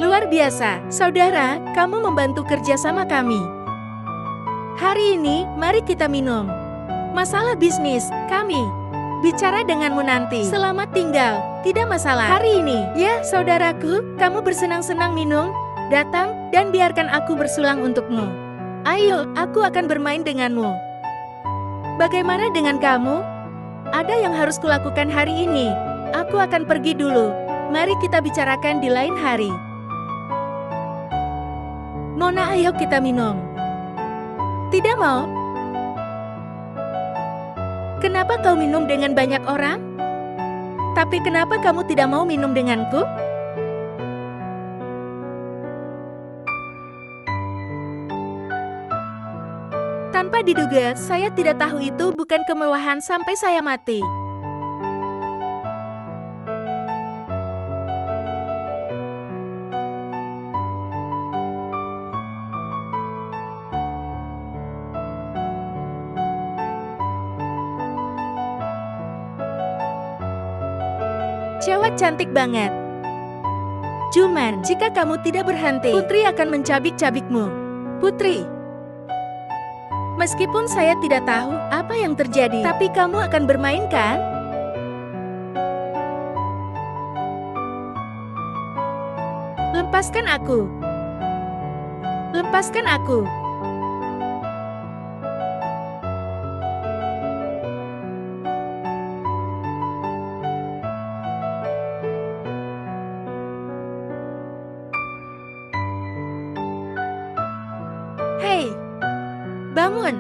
Luar biasa, saudara, kamu membantu kerja sama kami. Hari ini, mari kita minum. Masalah bisnis, kami bicara denganmu nanti. Selamat tinggal, tidak masalah. Hari ini, ya saudaraku, kamu bersenang-senang minum, datang, dan biarkan aku bersulang untukmu. Ayo, aku akan bermain denganmu. Bagaimana dengan kamu? Ada yang harus kulakukan hari ini. Aku akan pergi dulu. Mari kita bicarakan di lain hari. Nona, ayo kita minum. Tidak mau? Kenapa kau minum dengan banyak orang? Tapi kenapa kamu tidak mau minum denganku? Tanpa diduga, saya tidak tahu itu bukan kemewahan sampai saya mati. Cewek cantik banget. Cuman, jika kamu tidak berhenti, Putri akan mencabik-cabikmu. Putri. Meskipun saya tidak tahu apa yang terjadi, tapi kamu akan bermain kan? Lepaskan aku. Lepaskan aku. Hei, bangun.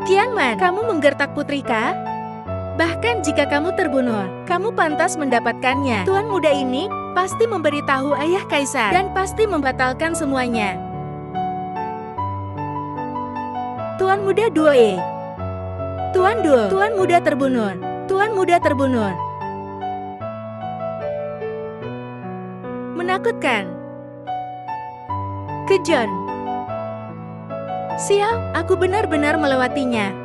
Tianman, kamu menggertak Putri kah? Bahkan jika kamu terbunuh, kamu pantas mendapatkannya. Tuan muda ini pasti memberitahu ayah kaisar dan pasti membatalkan semuanya. Tuan muda Due. Tuan Due, tuan muda terbunuh. Tuan muda terbunuh. Menakutkan. Kejam. Sial, aku benar-benar melewatinya.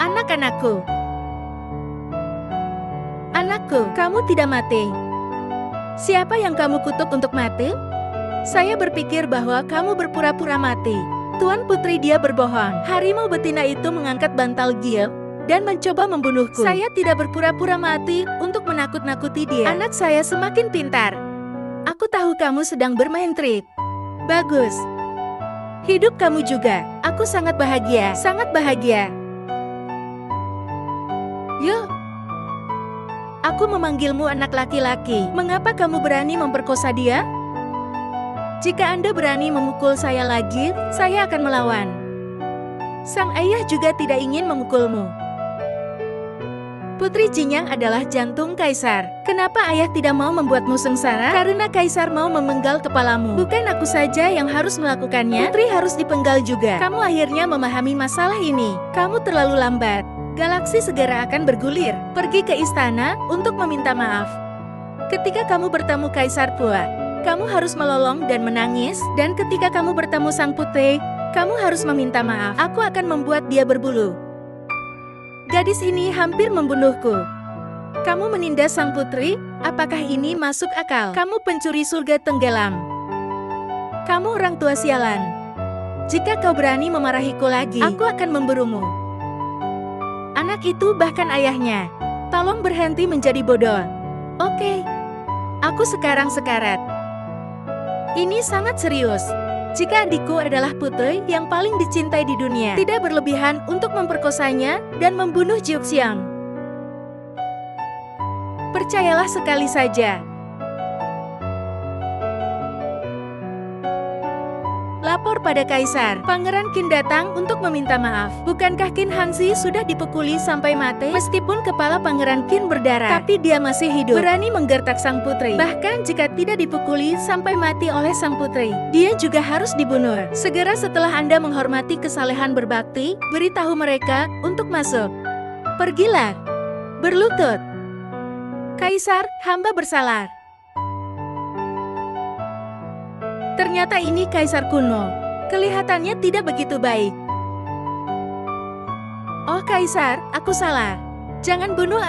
Anak-anakku. Anakku, kamu tidak mati. Siapa yang kamu kutuk untuk mati? Saya berpikir bahwa kamu berpura-pura mati. Tuan Putri, dia berbohong. Harimau betina itu mengangkat bantal giok dan mencoba membunuhku. Saya tidak berpura-pura mati untuk menakut-nakuti dia. Anak saya semakin pintar. Aku tahu kamu sedang bermain trik. Bagus. Hidup kamu juga. Aku sangat bahagia. Sangat bahagia. Yuk. Aku memanggilmu anak laki-laki. Mengapa kamu berani memperkosa dia? Jika Anda berani memukul saya lagi, saya akan melawan. Sang ayah juga tidak ingin memukulmu. Putri Jinyang adalah jantung kaisar. Kenapa ayah tidak mau membuatmu sengsara? Karena kaisar mau memenggal kepalamu. Bukan aku saja yang harus melakukannya. Putri harus dipenggal juga. Kamu akhirnya memahami masalah ini. Kamu terlalu lambat. Galaksi segera akan bergulir. Pergi ke istana untuk meminta maaf. Ketika kamu bertemu Kaisar Pua, kamu harus melolong dan menangis. Dan ketika kamu bertemu sang putri, kamu harus meminta maaf. Aku akan membuat dia berbulu. Gadis ini hampir membunuhku. Kamu menindas sang putri? Apakah ini masuk akal? Kamu pencuri surga tenggelam. Kamu orang tua sialan. Jika kau berani memarahiku lagi, aku akan memburumu. Anak itu bahkan ayahnya. Tolong berhenti menjadi bodoh. Oke. Aku sekarang sekarat. Ini sangat serius. Jika adikku adalah putri yang paling dicintai di dunia, tidak berlebihan untuk memperkosanya dan membunuh Jiuxiang. Percayalah sekali saja. Lapor pada Kaisar. Pangeran Qin datang untuk meminta maaf. Bukankah Qin Hanzi sudah dipukuli sampai mati? Meskipun kepala Pangeran Qin berdarah, tapi dia masih hidup. Berani menggertak sang putri. Bahkan jika tidak dipukuli sampai mati oleh sang putri, dia juga harus dibunuh. Segera setelah Anda menghormati kesalehan berbakti, beritahu mereka untuk masuk. Pergilah. Berlutut. Kaisar, hamba bersalah. Ternyata ini kaisar kuno. Kelihatannya tidak begitu baik. Oh kaisar, aku salah. Jangan bunuh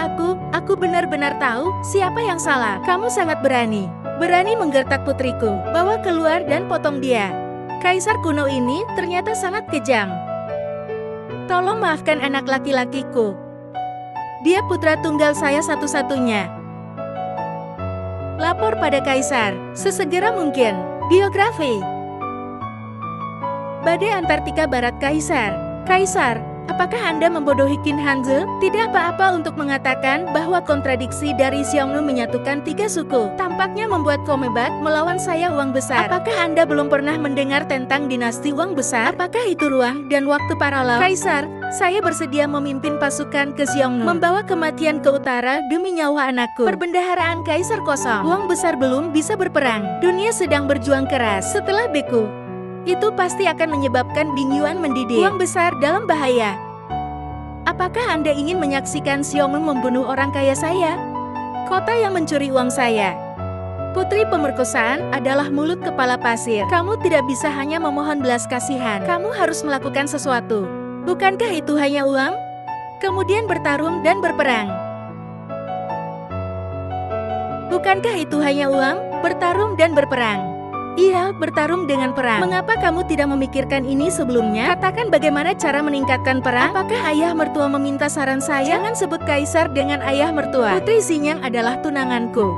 aku benar-benar tahu siapa yang salah. Kamu sangat berani. Berani menggertak putriku. Bawa keluar dan potong dia. Kaisar kuno ini ternyata sangat kejam. Tolong maafkan anak laki-lakiku. Dia putra tunggal saya satu-satunya. Lapor pada Kaisar, sesegera mungkin. Biografi Badai Antartika Barat Kaisar. Kaisar, apakah Anda membodohi Qin Hanze? Tidak apa-apa untuk mengatakan bahwa kontradiksi dari Xiongnu menyatukan 3 suku. Tampaknya membuat Komebat melawan saya uang besar. Apakah Anda belum pernah mendengar tentang dinasti uang besar? Apakah itu ruang dan waktu paralel? Kaisar, saya bersedia memimpin pasukan ke Xiongnu, membawa kematian ke utara demi nyawa anakku. Perbendaharaan Kaisar kosong. Uang besar belum bisa berperang. Dunia sedang berjuang keras. Setelah Beku, itu pasti akan menyebabkan Bing Yuan mendidih. Uang besar dalam bahaya. Apakah Anda ingin menyaksikan Xiongnu membunuh orang kaya saya? Kota yang mencuri uang saya. Putri pemerkosaan adalah mulut kepala pasir. Kamu tidak bisa hanya memohon belas kasihan. Kamu harus melakukan sesuatu. Bukankah itu hanya uang? Kemudian bertarung dan berperang. Bukankah itu hanya uang? Bertarung dan berperang. Iya, bertarung dengan perang. Mengapa kamu tidak memikirkan ini sebelumnya? Katakan bagaimana cara meningkatkan perang? Apakah ayah mertua meminta saran saya? Jangan sebut Kaisar dengan ayah mertua. Putri Xinyang adalah tunanganku.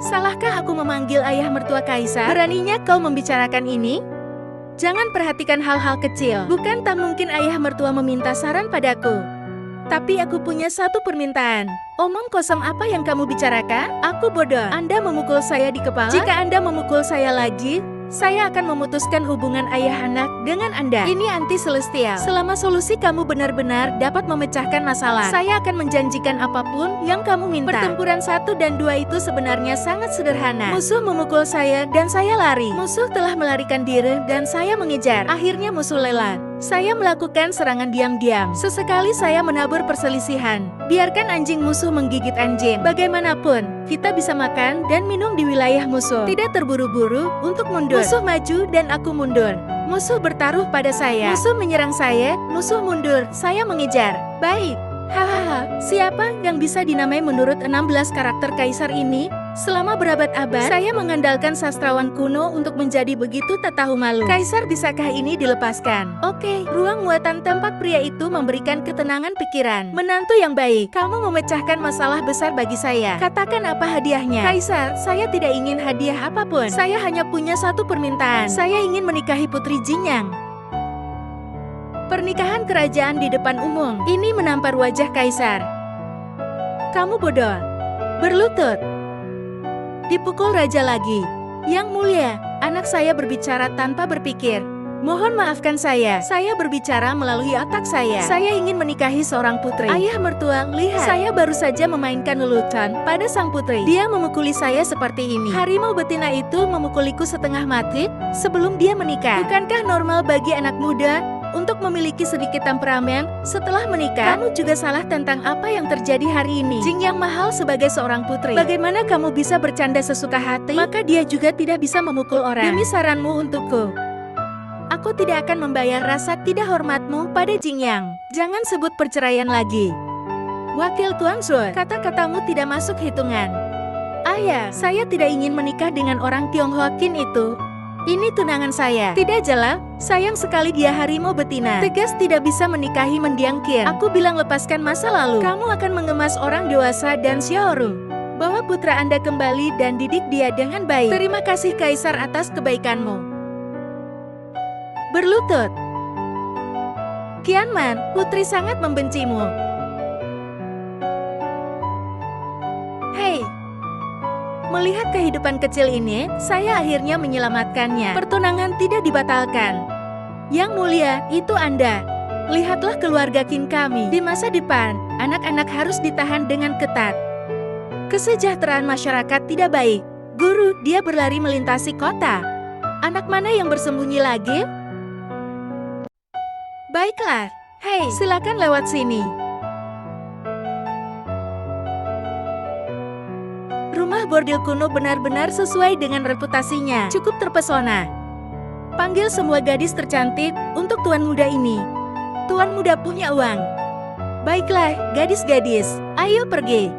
Salahkah aku memanggil ayah mertua Kaisar? Beraninya kau membicarakan ini? Jangan perhatikan hal-hal kecil. Bukan tak mungkin ayah mertua meminta saran padaku. Tapi aku punya satu permintaan. Omong kosong apa yang kamu bicarakan? Aku bodoh. Anda memukul saya di kepala? Jika Anda memukul saya lagi, saya akan memutuskan hubungan ayah anak dengan Anda. Ini anti celestial. Selama solusi kamu benar-benar dapat memecahkan masalah, saya akan menjanjikan apapun yang kamu minta. Pertempuran 1 dan 2 itu sebenarnya sangat sederhana. Musuh memukul saya dan saya lari. Musuh telah melarikan diri dan saya mengejar. Akhirnya musuh lewat. Saya melakukan serangan diam-diam. Sesekali saya menabur perselisihan. Biarkan anjing musuh menggigit anjing. Bagaimanapun, kita bisa makan dan minum di wilayah musuh. Tidak terburu-buru untuk mundur. Musuh maju dan aku mundur. Musuh bertaruh pada saya. Musuh menyerang saya, musuh mundur. Saya mengejar. Baik. Hahaha, siapa yang bisa dinamai menurut 16 karakter Kaisar ini? Selama berabad-abad, saya mengandalkan sastrawan kuno untuk menjadi begitu tak tahu malu. Kaisar, bisakah ini dilepaskan? Oke, ruang muatan tempat pria itu memberikan ketenangan pikiran. Menantu yang baik, kamu memecahkan masalah besar bagi saya. Katakan apa hadiahnya? Kaisar, saya tidak ingin hadiah apapun. Saya hanya punya satu permintaan. Saya ingin menikahi Putri Jinyang. Pernikahan kerajaan di depan umum. Ini menampar wajah Kaisar. Kamu bodoh. Berlutut. Dipukul raja lagi. Yang mulia, anak saya berbicara tanpa berpikir. Mohon maafkan saya berbicara melalui otak saya. Saya ingin menikahi seorang putri. Ayah mertua, lihat. Saya baru saja memainkan lelucon pada sang putri. Dia memukuli saya seperti ini. Harimau betina itu memukuliku setengah mati sebelum dia menikah. Bukankah normal bagi anak muda untuk memiliki sedikit temperamen setelah menikah? Kamu juga salah tentang apa yang terjadi hari ini. Jinyang mahal sebagai seorang putri. Bagaimana kamu bisa bercanda sesuka hati? Maka dia juga tidak bisa memukul orang. Demi saranmu untukku, aku tidak akan membayar rasa tidak hormatmu pada Jinyang. Jangan sebut perceraian lagi. Wakil Tuan Zhuo, kata-katamu tidak masuk hitungan. Ayah, saya tidak ingin menikah dengan orang Tionghoa Qin itu. Ini tunangan saya. Tidak jelas, sayang sekali dia harimau betina. Tegas tidak bisa menikahi mendiang Qin. Aku bilang lepaskan masa lalu. Kamu akan mengemas orang dewasa dan Xiaoru. Bawa putra Anda kembali dan didik dia dengan baik. Terima kasih Kaisar atas kebaikanmu. Berlutut. Qianman, putri sangat membencimu. Hei. Melihat kehidupan kecil ini, saya akhirnya menyelamatkannya. Pertunangan tidak dibatalkan. Yang mulia, itu Anda. Lihatlah keluarga Qin kami. Di masa depan, anak-anak harus ditahan dengan ketat. Kesejahteraan masyarakat tidak baik. Guru, dia berlari melintasi kota. Anak mana yang bersembunyi lagi? Baiklah. Hei, silakan lewat sini. Rumah bordil kuno benar-benar sesuai dengan reputasinya. Cukup terpesona. Panggil semua gadis tercantik untuk tuan muda ini. Tuan muda punya uang. Baiklah, gadis-gadis, ayo pergi.